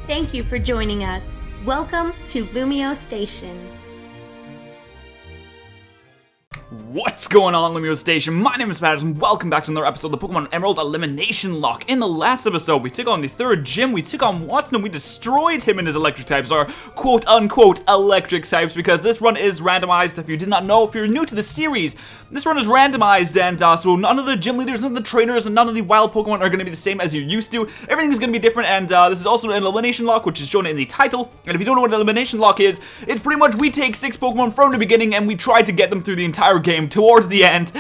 Thank you for joining us. Welcome to LumioseStation. What's going on, LumioseStation? My name is Patterrz and welcome back to another episode of the Pokémon Emerald Eliminationlocke. In the last episode, we took on the third gym, we took on Whatan, and we destroyed him and his electric types, our quote-unquote electric types, because this run is randomized. If you did not know, if you're new to the series, this run is randomized, and so none of the gym leaders, none of the trainers, and none of the wild Pokemon are going to be the same as you used to. Everything is going to be different, and this is also an Eliminationlocke, which is shown in the title. And if you don't know what an Eliminationlocke is, it's pretty much we take 6 Pokemon from the beginning and we try to get them through the entire game towards the end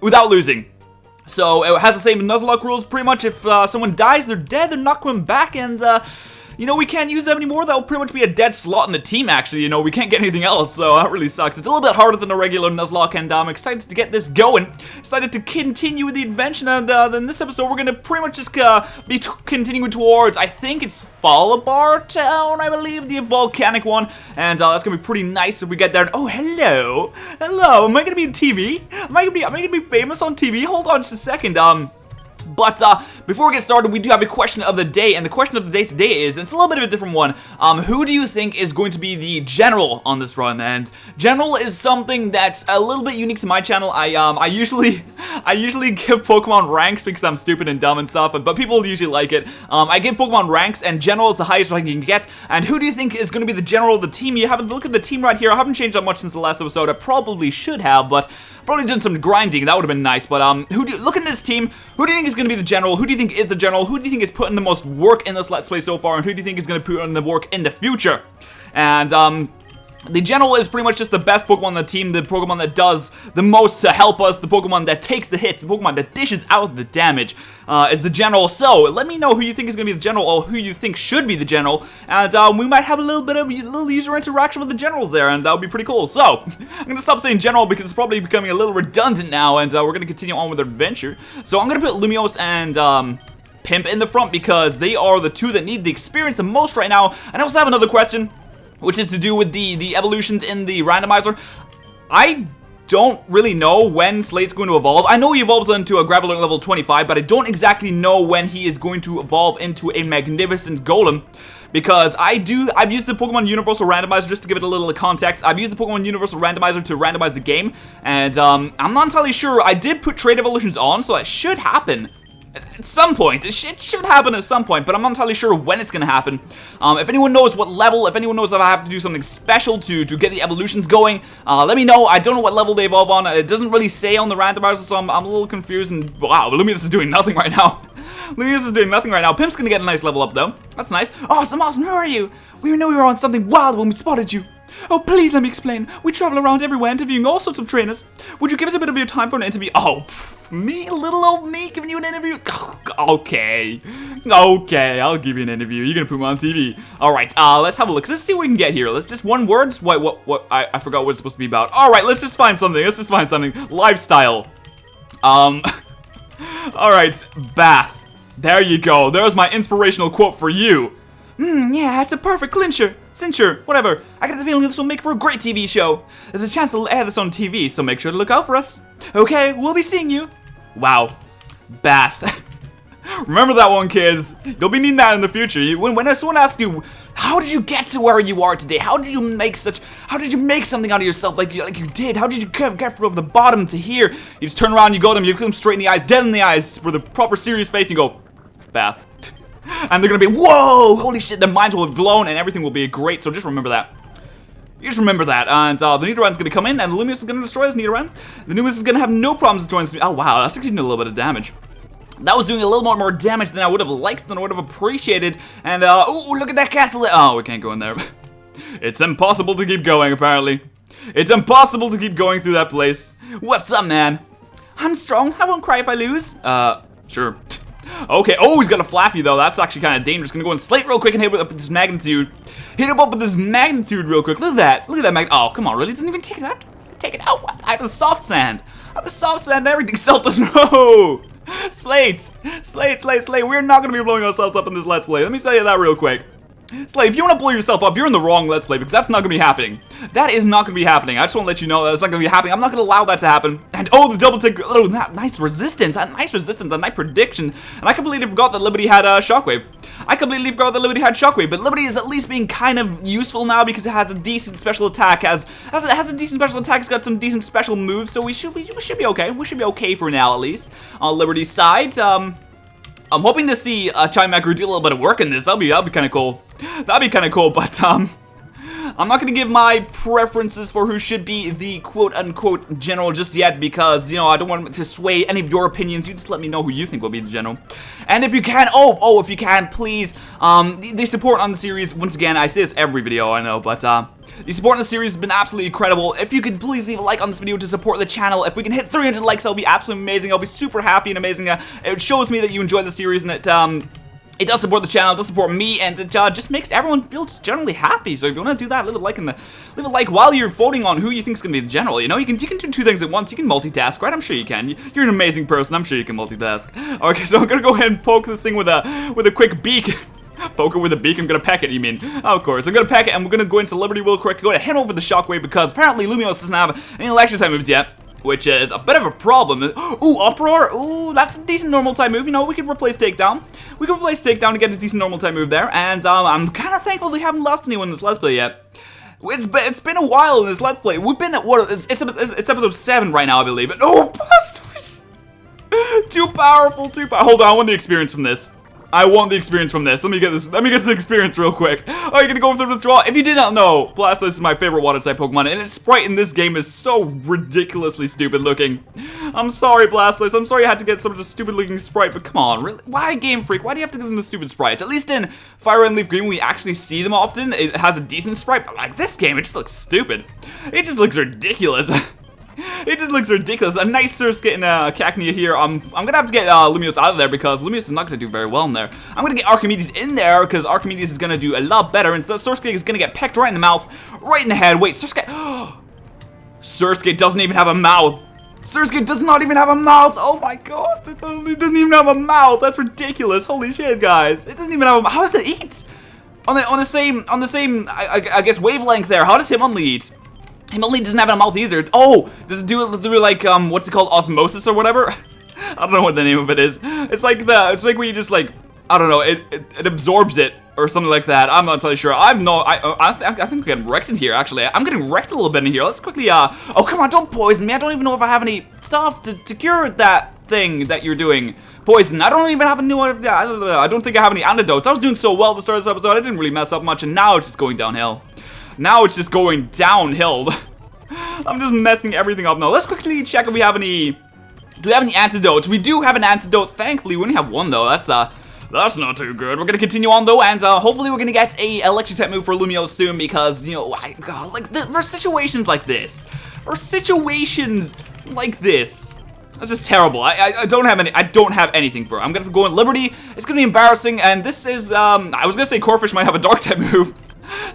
without losing. So it has the same Nuzlocke rules. Pretty much if someone dies, they're dead, they're not coming back, and you know, we can't use them anymore. That'll pretty much be a dead slot in the team, actually. You know, we can't get anything else, so that really sucks. It's a little bit harder than a regular Nuzlocke, and I'm excited to get this going. Excited to continue with the adventure, and in this episode, we're going to pretty much just be continuing towards, I think it's Fallarbor Town, I believe, the volcanic one, and that's going to be pretty nice if we get there. And, oh, hello. Hello. Am I going to be on TV? Am I going to be famous on TV? Hold on just a second. But before we get started, we do have a question of the day, and the question of the day today is, it's a little bit of a different one. Who do you think is going to be the general on this run? And general is something that's a little bit unique to my channel. I usually give Pokemon ranks because I'm stupid and dumb and stuff, but people usually like it. I give Pokemon ranks, and general is the highest rank you can get. And who do you think is going to be the general of the team? You have a look at the team right here. I haven't changed that much since the last episode. I probably should have, but probably done some grinding. That would have been nice. But look at this team. Who do you think is going to be the general? Who do you think is the general? Who do you think is putting the most work in this Let's Play so far? And who do you think is going to put in the work in the future? And the general is pretty much just the best Pokemon on the team, the Pokemon that does the most to help us, the Pokemon that takes the hits, the Pokemon that dishes out the damage, is the general. So, let me know who you think is going to be the general, or who you think should be the general, and we might have a little bit of user interaction with the generals there, and that would be pretty cool. So, I'm going to stop saying general because it's probably becoming a little redundant now, and we're going to continue on with our adventure. So, I'm going to put Lumiose and Pimp in the front because they are the two that need the experience the most right now. And I also have another question, which is to do with the evolutions in the randomizer. I don't really know when Slate's going to evolve. I know he evolves into a Graveler level 25, but I don't exactly know when he is going to evolve into a Magnificent Golem. Because I've used the Pokemon Universal Randomizer, just to give it a little context. I've used the Pokemon Universal Randomizer to randomize the game, and I'm not entirely sure. I did put trade evolutions on, so that should happen at some point. It should happen at some point, but I'm not entirely sure when it's going to happen. If anyone knows what level, if anyone knows if I have to do something special to get the evolutions going, let me know. I don't know what level they evolve on. It doesn't really say on the randomizer, so I'm a little confused. And wow, Lumiose is doing nothing right now. Lumiose is doing nothing right now. Pimp's going to get a nice level up, though. That's nice. Awesome, who are you? We knew we were on something wild when we spotted you. Oh, please let me explain. We travel around everywhere interviewing all sorts of trainers. Would you give us a bit of your time for an interview? Oh, me? Little old me giving you an interview? Okay, I'll give you an interview. You're gonna put me on TV. Alright, let's have a look. Let's see what we can get here. Let's just one word. What? I forgot what it's supposed to be about. Alright, let's just find something. Lifestyle. Alright, bath. There you go. There's my inspirational quote for you. Yeah, it's a perfect cincher, whatever. I get the feeling this will make for a great TV show. There's a chance they'll air this on TV, so make sure to look out for us. Okay, we'll be seeing you. Wow. Bath. Remember that one, kids. You'll be needing that in the future. When someone asks you, how did you get to where you are today? How did you make something out of yourself like you did? How did you get from the bottom to here? You just turn around, you go to them, you look them straight in the eyes, dead in the eyes, with a proper serious face, and you go, bath. And they're gonna be, whoa, holy shit, their minds will be blown and everything will be great, so just remember that. You just remember that, and the Nidoran's gonna come in, and Lumiose is gonna destroy this Nidoran. The Lumiose is gonna have no problems destroying this. Oh wow, that's actually doing a little bit of damage. That was doing a little more damage than I would have liked, than I would have appreciated, and oh, look at that castle. Oh, we can't go in there. It's impossible to keep going, apparently. It's impossible to keep going through that place. What's up, man? I'm strong, I won't cry if I lose. Sure. Okay, oh, he's got a Flaffy, though. That's actually kind of dangerous. Gonna go and Slate real quick and hit him up with this magnitude. Hit him up with this magnitude real quick. Look at that. Look at that oh, come on, really? It doesn't even take it out. Take it out. What? I have the soft sand. I have the soft sand and everything. No! Slate. We're not gonna be blowing ourselves up in this Let's Play. Let me tell you that real quick. Slate, if you want to blow yourself up, you're in the wrong Let's Play, because that's not going to be happening. That is not going to be happening. I just want to let you know that it's not going to be happening. I'm not going to allow that to happen. And oh, the double take, nice resistance, a nice prediction. And I completely forgot that Liberty had Shockwave. I completely forgot that Liberty had Shockwave, but Liberty is at least being kind of useful now because it has a decent special attack, has a decent special attack, it's got some decent special moves, so we should be okay. We should be okay for now, at least. On Liberty's side, I'm hoping to see Charmander do a little bit of work in this. That'll be kind of cool. That'd be kind of cool, but I'm not going to give my preferences for who should be the quote-unquote general just yet because, you know, I don't want to sway any of your opinions. You just let me know who you think will be the general. And if you can, if you can, please, the support on the series, once again, I say this every video, I know, but, the support on the series has been absolutely incredible. If you could please leave a like on this video to support the channel. If we can hit 300 likes, that'll be absolutely amazing. I'll be super happy and amazing. It shows me that you enjoy the series and that, it does support the channel, it does support me, and it just makes everyone feel just generally happy. So if you want to do that, leave a like while you're voting on who you think is going to be the general. You know, you can do two things at once. You can multitask, right? I'm sure you can. You're an amazing person. I'm sure you can multitask. Okay, so I'm gonna go ahead and poke this thing with a quick beak. Poke it with a beak. I'm gonna peck it. You mean? Of course, I'm gonna peck it, and we're gonna go into Liberty real quick. Go ahead and hand over the Shockwave because apparently Lumiose doesn't have any election time moves yet, which is a bit of a problem. Ooh, Uproar. Ooh, that's a decent normal type move. You know, we could replace Takedown. We could replace Takedown to get a decent normal type move there. And I'm kind of thankful we haven't lost anyone in this Let's Play yet. It's been a while in this Let's Play. We've been at, what, it's episode 7 right now, I believe. And, oh, Blastoise! Too powerful, too powerful. Hold on, I want the experience from this. I want the experience from this. Let me get this experience real quick. Oh, you're gonna go for the withdrawal. If you did not know, Blastoise is my favorite water type Pokemon, and its sprite in this game is so ridiculously stupid looking. I'm sorry, Blastoise. I'm sorry you had to get such a stupid looking sprite, but come on, really? Why, Game Freak? Why do you have to give them the stupid sprites? At least in Fire and Leaf Green, we actually see them often. It has a decent sprite, but like this game, it just looks stupid. It just looks ridiculous. It just looks ridiculous. A nice Surskit and Cacnea here. I'm gonna have to get Lumiose out of there because Lumiose is not gonna do very well in there. I'm gonna get Archimedes in there because Archimedes is gonna do a lot better. Instead, Surskit is gonna get pecked right in the mouth, right in the head. Wait, Surskit. Surskit doesn't even have a mouth. Surskit does not even have a mouth. Oh my god, it doesn't even have a mouth. That's ridiculous. Holy shit, guys. It doesn't even have a mouth. How does it eat? On the same I guess wavelength there. How does Hitmonlee eat? Hitmonlee doesn't have a mouth either. Oh, does it do it through like what's it called, osmosis or whatever? I don't know what the name of it is. It's like where you just like, I don't know, it absorbs it or something like that. I'm not totally sure. I think we're getting wrecked in here. Actually, I'm getting wrecked a little bit in here. Let's quickly oh come on, don't poison me. I don't even know if I have any stuff to cure that thing that you're doing. Poison. I don't even have a new one. I don't think I have any antidotes. I was doing so well at the start of this episode. I didn't really mess up much, and now it's just going downhill. Now it's just going downhill. I'm just messing everything up now. Let's quickly check if we have any. Do we have any antidotes? We do have an antidote. Thankfully, we only have one though. That's not too good. We're gonna continue on though, and hopefully we're gonna get a electric type move for Lumiose soon because you know, God, like for situations like this, that's just terrible. I don't have anything for it. I'm gonna go in Liberty. It's gonna be embarrassing, and this is I was gonna say Corphish might have a dark type move.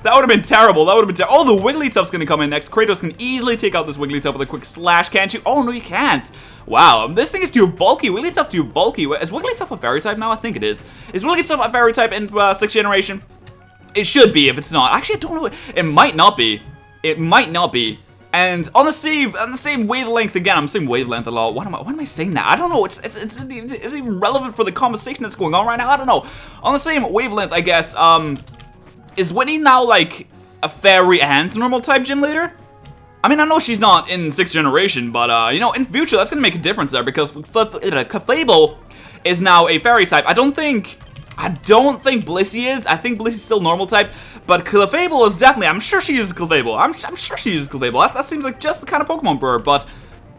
That would have been terrible. That would have been terrible. Oh, the Wigglytuff's gonna come in next. Kratos can easily take out this Wigglytuff with a quick slash, can't you? Oh, no, you can't. Wow, this thing is too bulky. Wigglytuff's too bulky. Is Wigglytuff a fairy type now? I think it is. Is Wigglytuff a fairy type in 6th generation? It should be if it's not. Actually, I don't know. It might not be. It might not be. And on the same wavelength again. I'm saying wavelength a lot. Why am I saying that? I don't know. It's even relevant for the conversation that's going on right now. I don't know. On the same wavelength, I guess. Is Winnie now like a fairy and normal type gym leader? I mean, I know she's not in 6th generation, but you know, in future that's gonna make a difference there because Clefable is now a fairy type. I don't think Blissey is. I think Blissey's still normal type, but Clefable is definitely. I'm sure she uses Clefable. I'm sure she uses Clefable. That seems like just the kind of Pokemon for her. But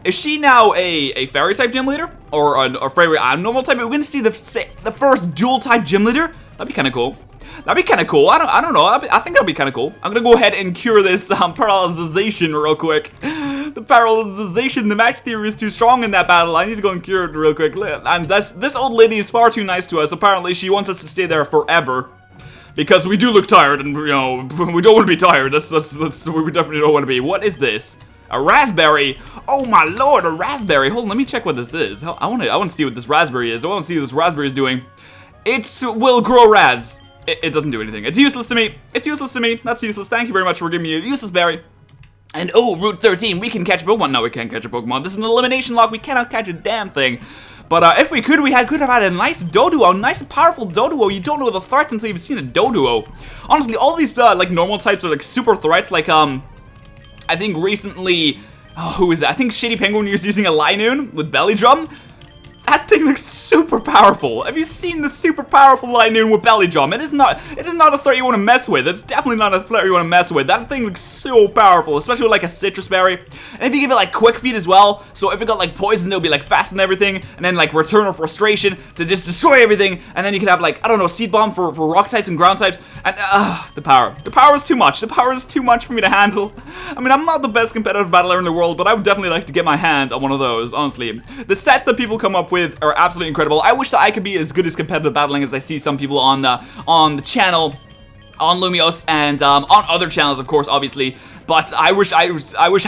is she now a fairy type gym leader or a fairy normal type? We're gonna see the first dual type gym leader. That'd be kind of cool. That'd be kind of cool. I don't know. I think that'd be kind of cool. I'm gonna go ahead and cure this paralyzation real quick. The paralyzation, the match theory is too strong in that battle. I need to go and cure it real quick. And this old lady is far too nice to us. Apparently, she wants us to stay there forever. Because we do look tired, and you know, we don't want to be tired. That's we definitely don't want to be. What is this? A raspberry? Oh my lord, a raspberry. Hold on, let me check what this is. I want to see what this raspberry is. I want to see what this raspberry is doing. It will grow raz. It doesn't do anything. It's useless to me. It's useless to me. That's useless. Thank you very much for giving me a useless berry. And oh, Route 13, we can catch a Pokemon. No, we can't catch a Pokemon. This is an elimination lock. We cannot catch a damn thing. But if we could, we could have had a nice Doduo, nice and powerful Doduo. You don't know the threats until you've seen a Doduo. Honestly, all these like normal types are like super threats. Like I think recently, who is that? I think Shady Penguin was using a Linoon with Belly Drum. That thing looks super powerful. Have you seen the super powerful Linoon with Belly Drum? It is not a threat you want to mess with. It's definitely not a threat you want to mess with. That thing looks so powerful, especially with like a Citrus Berry. And if you give it like Quick Feet as well, so if it got like poison, it'll be like fast and everything, and then like Return of Frustration to just destroy everything, and then you could have like, I don't know, Seed Bomb for rock types and ground types, and the power. The power is too much. The power is too much for me to handle. I mean, I'm not the best competitive battler in the world, but I would definitely like to get my hands on one of those, honestly. The sets that people come up with are absolutely incredible. I wish that I could be as good as competitive battling as I see some people on the channel, on Lumiose, and on other channels, of course, obviously. But I wish I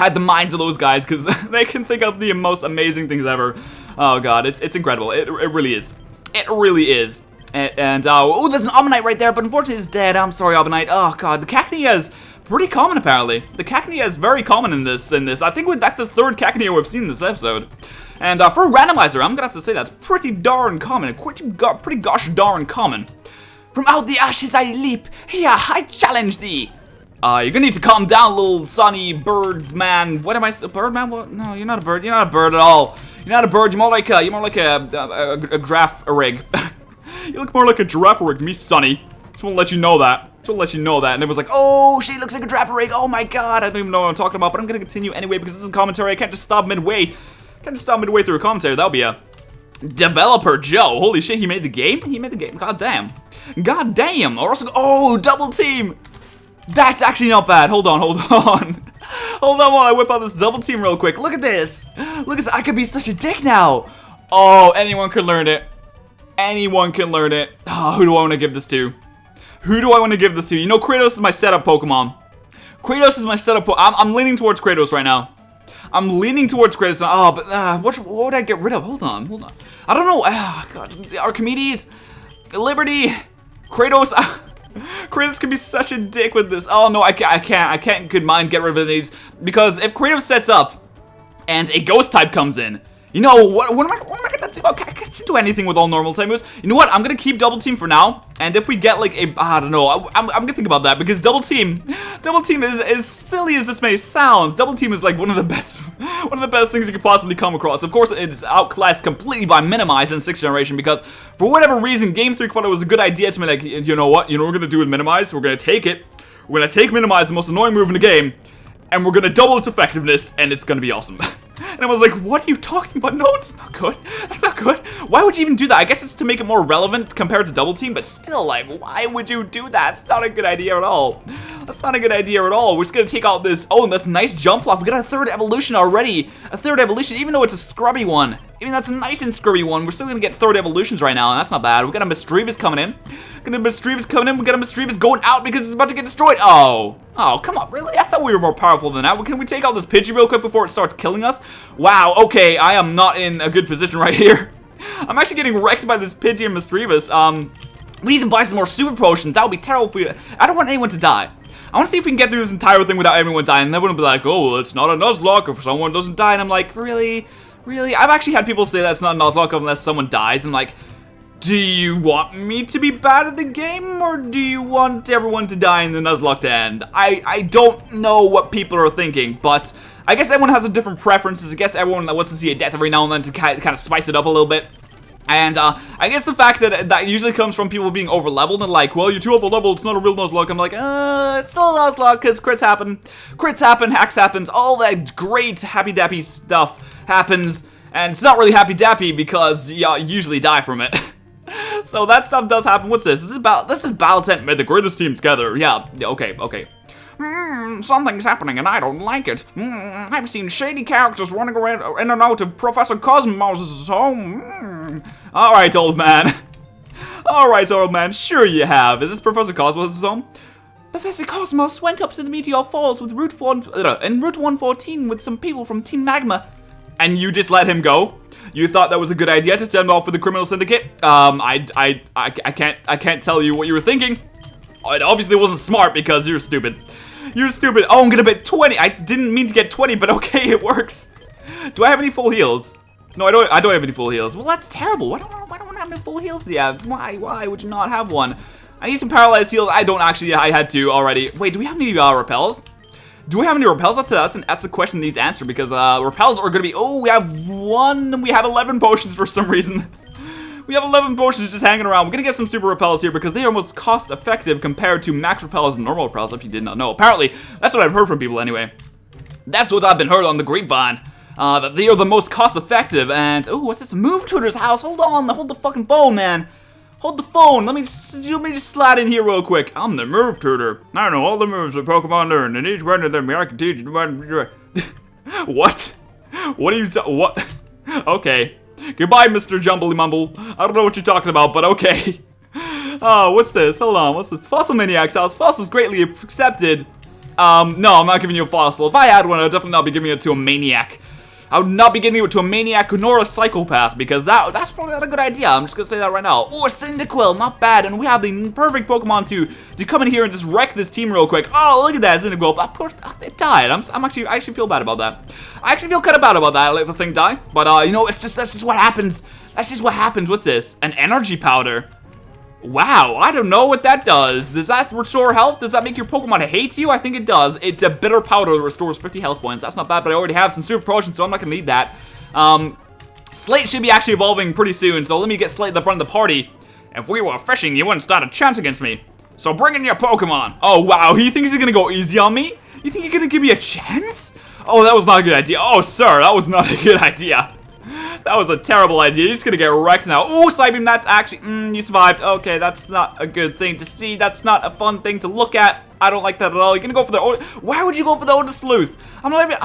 had the minds of those guys, because they can think of the most amazing things ever. Oh god, it's incredible. It really is. It really is. And oh, there's an Omanyte right there, but unfortunately it's dead. I'm sorry, Omanyte. Oh god, the Cacnea is pretty common apparently. The Cacnea is very common in this. I think that's the third Cacnea we've seen in this episode. And for a randomizer, I'm gonna have to say that's pretty darn common. Pretty gosh darn common. From out the ashes I leap. Here, I challenge thee. You're gonna need to calm down, little sunny bird man. What am I? A bird man? What? No, you're not a bird. You're not a bird at all. You're not a bird. You're more like a giraffe rig. You look more like a giraffe rig to me, Sunny. Just want to let you know that. And it was like, oh, she looks like a giraffe rig. Oh my god, I don't even know what I'm talking about. But I'm gonna continue anyway because this is commentary. I can't just stop midway. Through a commentary. That'll be a developer Joe. Holy shit, he made the game? He made the game. God damn. Oh, double team. That's actually not bad. Hold on. Hold on while I whip out this double team real quick. Look at this. I could be such a dick now. Oh, anyone could learn it. Oh, who do I want to give this to? You know, Kratos is my setup Pokemon. I'm leaning towards Kratos right now. Oh, but what would I get rid of? Hold on. I don't know. God, Archimedes, Liberty, Kratos. Kratos can be such a dick with this. Oh no, I can't. Good mind get rid of these because if Kratos sets up and a Ghost type comes in, you know what? What am I gonna do? Okay, I can't do anything with all normal type moves. You know what? I'm gonna keep double team for now. And if we get like I don't know. I'm gonna think about that because double team is as silly as this may sound. Double team is like one of the best things you could possibly come across. Of course, it's outclassed completely by Minimize in 6th generation because for whatever reason, Game 3 thought it was a good idea to me. Like, you know what? You know what we're gonna do with Minimize? We're gonna take it. We're gonna take Minimize, the most annoying move in the game, and we're gonna double its effectiveness, and it's gonna be awesome. And I was like, what are you talking about? No, it's not good. That's not good. Why would you even do that? I guess it's to make it more relevant compared to double team, but still, like, why would you do that? It's not a good idea at all. We're just gonna take out this. Oh, and that's a nice jump off. We got a 3rd evolution already. Even though it's a scrubby one. Even that's a nice and scrubby one. We're still gonna get 3rd evolutions right now, and that's not bad. We got a Misdreavus coming in. We got a Misdreavus going out because it's about to get destroyed. Oh, come on, really? I thought we were more powerful than that. Can we take out this Pidgey real quick before it starts killing us? Wow, okay, I am not in a good position right here. I'm actually getting wrecked by this Pidgey and Misdreavus. We need to buy some more super potions. That would be terrible for you. I don't want anyone to die. I want to see if we can get through this entire thing without everyone dying. And everyone will be like, oh, well, it's not a Nuzlocke if someone doesn't die. And I'm like, really? I've actually had people say that's not a Nuzlocke unless someone dies. And I'm like, do you want me to be bad at the game, or do you want everyone to die in the Nuzlocke to end? I don't know what people are thinking, but I guess everyone has a different preferences. I guess everyone wants to see a death every now and then to kind of spice it up a little bit. And I guess the fact that usually comes from people being over-leveled and like, well, you're too over-leveled, it's not a real Nuzlocke. I'm like, it's still a Nuzlocke because crits happen, hacks happens, all that great happy-dappy stuff happens. And it's not really happy-dappy because you usually die from it. So that stuff does happen. What's this? This is Battletent made the greatest team together. Yeah, okay. Something's happening and I don't like it. I've seen shady characters running around in and out of Professor Cosmos' home. Alright, old man. Sure you have. Is this Professor Cosmos' home? Professor Cosmos went up to the Meteor Falls with Route 114 with some people from Team Magma. And you just let him go? You thought that was a good idea to send him off with the criminal syndicate? I can't tell you what you were thinking. It obviously wasn't smart because you're stupid. Oh, I'm gonna bet 20. I didn't mean to get 20, but okay, it works. Do I have any full heals? No, I don't have any full heals. Well, that's terrible. Why don't I have any full heals? Yeah, why would you not have one? I need some paralyzed heals. I don't actually. I had two already. Wait, do we have any repels? Do we have any repels? That's a question that needs answered because repels are gonna be. Oh, we have one. We have 11 potions for some reason. We have 11 potions just hanging around. We're gonna get some super repels here because they are most cost effective compared to max repels and normal repels. If you did not know, apparently that's what I've heard from people anyway. That's what I've been heard on the grapevine. That they are the most cost effective. And oh, what's this? Move Tutor's house. Hold on, hold the fucking phone, man. Hold the phone. Let me just slide in here real quick. I'm the move tutor. I know all the moves that Pokemon learn, and each one of them I can teach you. What? What are you? What? Okay. Goodbye, Mr. Jumbly Mumble. I don't know what you're talking about, but okay. Oh, what's this? Hold on. What's this? Fossil Maniac's house. Fossil's greatly accepted. No, I'm not giving you a fossil. If I had one, I'd definitely not be giving it to a maniac. I would not be giving it to a maniac nor a psychopath because that's probably not a good idea. I'm just gonna say that right now. Oh, Cyndaquil, not bad, and we have the perfect Pokemon to come in here and just wreck this team real quick. Oh, look at that Cyndaquil. It died. I actually feel bad about that. I actually feel kind of bad about that. I let the thing die, but you know, that's just what happens. That's just what happens. What's this? An energy powder. Wow, I don't know what that does. Does that restore health? Does that make your Pokemon hate you? I think it does. It's a bitter powder that restores 50 health points. That's not bad, but I already have some super potions, so I'm not gonna need that. Slate should be actually evolving pretty soon, so let me get Slate at the front of the party. If we were fishing, you wouldn't stand a chance against me. So bring in your Pokemon. Oh, wow, he thinks he's gonna go easy on me? You think you're gonna give me a chance? Oh, that was not a good idea. Oh, sir, that was not a good idea. That was a terrible idea. You're just gonna get wrecked now. Oh, Psybeam, that's actually, you survived. Okay, that's not a good thing to see. That's not a fun thing to look at. I don't like that at all. You're gonna go for the why would you go for the Odin Sleuth? I'm not even,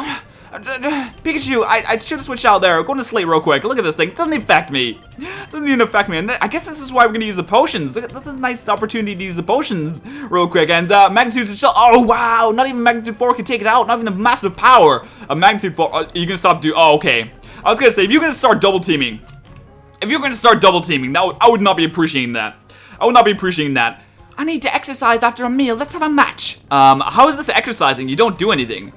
Pikachu, I should have switched out there. Go to Slate real quick. Look at this thing. It doesn't affect me. It doesn't even affect me. And I guess this is why we're gonna use the potions. That's a nice opportunity to use the potions real quick. And Magnitude Shell. Oh, wow. Not even Magnitude 4 can take it out. Not even the massive power of Magnitude 4. You're gonna stop oh, okay. I was gonna say, if you're gonna start double teaming, I would not be appreciating that. I would not be appreciating that. I need to exercise after a meal. Let's have a match. How is this exercising? You don't do anything.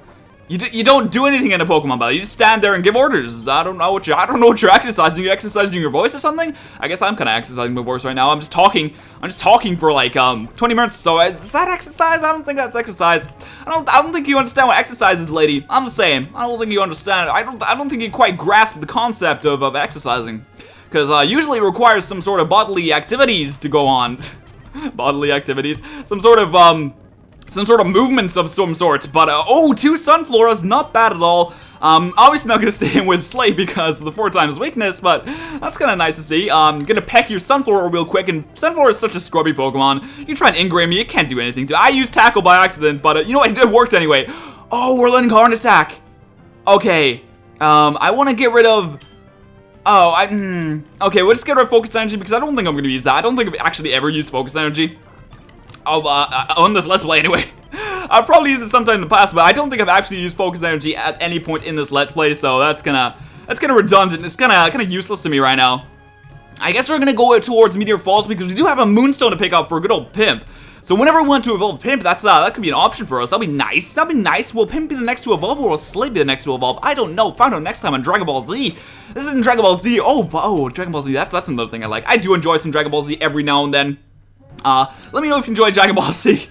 You don't do anything in a Pokemon battle. You just stand there and give orders. I don't know what you're exercising. You exercising your voice or something? I guess I'm kind of exercising my voice right now. I'm just talking for like 20 minutes. So is that exercise? I don't think that's exercise. I don't think you understand what exercise is, lady. I'm just saying. I don't think you understand. I don't think you quite grasp the concept of exercising, because usually it requires some sort of bodily activities to go on. Bodily activities. Some sort of movements of some sorts, but oh, 2 Sunfloras, not bad at all. Obviously not gonna stay in with Slate because of the 4 times weakness, but that's kind of nice to see. Gonna peck your Sunflora real quick, and Sunflora is such a scrubby Pokemon. You try and ingram me, it can't do anything to. I used Tackle by accident, but you know what, it worked anyway. Oh, we're letting Horn attack. Okay, I want to get rid of. Oh, okay, we'll just get rid of Focus Energy because I don't think I'm gonna use that. I don't think I've actually ever used Focus Energy. On this Let's Play anyway. I've probably used it sometime in the past, but I don't think I've actually used Focus Energy at any point in this Let's Play, so that's kinda redundant. It's kinda useless to me right now. I guess we're gonna go towards Meteor Falls because we do have a Moonstone to pick up for a good old Pimp. So whenever we want to evolve Pimp, that could be an option for us. That'll be nice. That'll be nice. Will Pimp be the next to evolve, or will Slate be the next to evolve? I don't know. Find out next time on Dragon Ball Z. This isn't Dragon Ball Z. Oh, Dragon Ball Z. That's another thing I like. I do enjoy some Dragon Ball Z every now and then. Let me know if you enjoy Dragon Ball Z.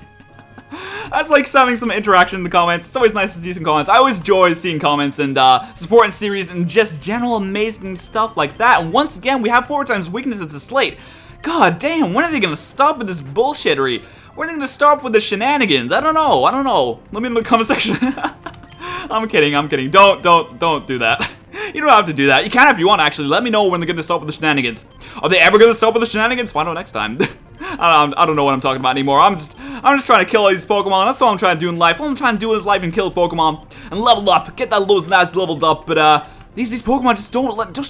That's like having some interaction in the comments. It's always nice to see some comments. I always enjoy seeing comments and supporting series and just general amazing stuff like that. And once again, we have 4 times weaknesses to Slate. God damn, when are they gonna stop with this bullshittery? When are they gonna stop with the shenanigans? I don't know. Let me know in the comment section. I'm kidding. Don't do that. You don't have to do that. You can if you want, actually. Let me know when they're gonna stop with the shenanigans. Are they ever gonna stop with the shenanigans? Find out next time. I don't know what I'm talking about anymore. I'm just trying to kill all these Pokemon. That's all I'm trying to do in life. All I'm trying to do in life and kill Pokemon and level up, get those nice leveled up. But these Pokemon just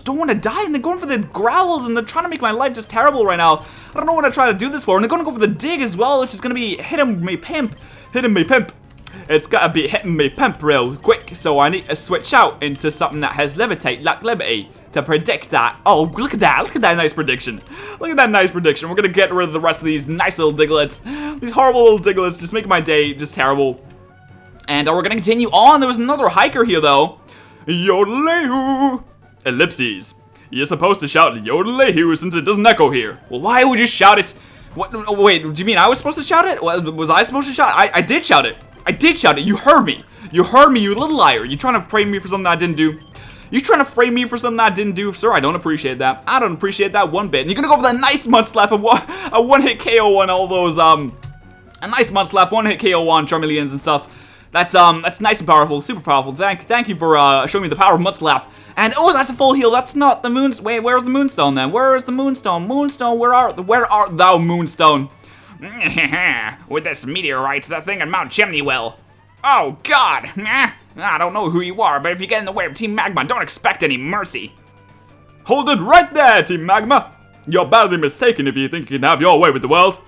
don't want to die, and they're going for the growls, and they're trying to make my life just terrible right now. I don't know what I'm trying to do this for, and they're going to go for the dig as well, which is going to be hitting me pimp. It's gotta be hitting me pimp real quick, so I need to switch out into something that has levitate like Liberty to predict that. Oh, look at that nice prediction. Look at that nice prediction. We're gonna get rid of the rest of these nice little Digletts. These horrible little Digletts just make my day just terrible. And we're gonna continue on. There was another hiker here though. Yodelay. Ellipses. You're supposed to shout Yodelay here since it doesn't echo here. Well, why would you shout it? What? Oh, wait, do you mean I was supposed to shout it? Was I supposed to shout it? I did shout it. I did shout it. You heard me. You heard me, you little liar. You trying to frame me for something I didn't do? You trying to frame me for something I didn't do? Sir, I don't appreciate that. I don't appreciate that one bit. And you're gonna go for that nice mud slap of a one-hit KO on all those, a nice mud slap, one-hit KO on Charmeleons and stuff. That's nice and powerful, super powerful. Thank you for showing me the power of mud slap. And oh, that's a full heal. That's not the moon. Wait, where's the moonstone then? Where is the moonstone? Moonstone, where art thou, moonstone? With this meteorite, that thing on Mount Chimney will. Oh God! I don't know who you are, but if you get in the way of Team Magma, don't expect any mercy. Hold it right there, Team Magma. You're badly mistaken if you think you can have your way with the world.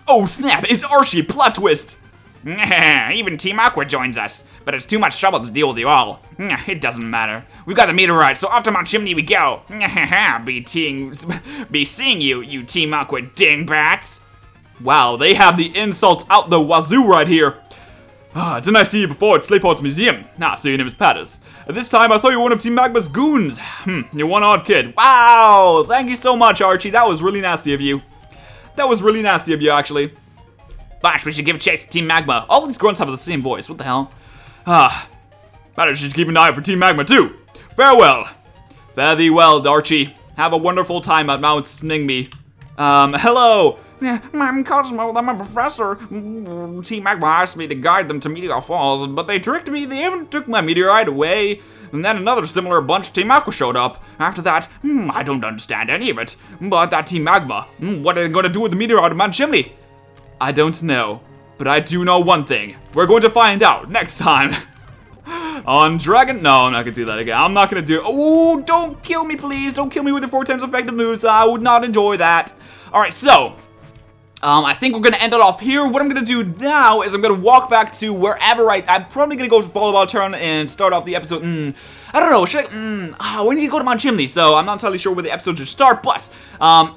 Oh snap! It's Archie. Plot twist. Even Team Aqua joins us, but it's too much trouble to deal with you all. It doesn't matter. We've got the meteorite, so off to Mount Chimney we go. Be seeing you, you Team Aqua dingbats. Wow, they have the insults out the wazoo right here. Didn't I see you before at Slayport's museum? So your name is Patterrz. At this time, I thought you were one of Team Magma's goons. You're one odd kid. Wow, thank you so much, Archie. That was really nasty of you. That was really nasty of you, actually. Gosh, we should give chase to Team Magma. All these grunts have the same voice. What the hell? Patterrz should keep an eye out for Team Magma, too. Farewell. Fare thee well, Archie. Have a wonderful time at Mount Sningme. Hello. I'm Cosmo, I'm a professor. Team Magma asked me to guide them to Meteor Falls, but they tricked me. They even took my meteorite away. And then another similar bunch, Team Aqua, showed up. After that, I don't understand any of it. But that Team Magma, what are they going to do with the meteorite of Mount Chimney? I don't know, but I do know one thing. We're going to find out next time on Dragon. No, I'm not gonna do that again. I'm not gonna do. Oh, don't kill me, please. Don't kill me with your 4 times effective moves. I would not enjoy that. All right, so I think we're gonna end it off here. What I'm gonna do now is I'm gonna walk back to wherever I'm probably gonna go to Fallarbor Town and start off the episode. I don't know. Should I? We need to go to Mount Chimney, so I'm not entirely sure where the episode should start. But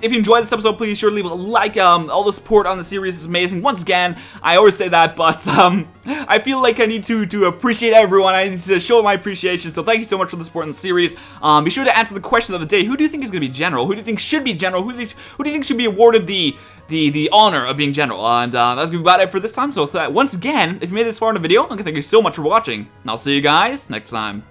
if you enjoyed this episode, please sure leave a like. All the support on the series is amazing. Once again, I always say that, but I feel like I need to appreciate everyone. I need to show my appreciation. So thank you so much for the support in the series. Be sure to answer the question of the day. Who do you think is gonna be general? Who do you think should be general? Who do you think should be awarded the honor of being general? And that's gonna be about it for this time. So once again, if you made it this far in the video, I'd like to thank you so much for watching. And I'll see you guys next time.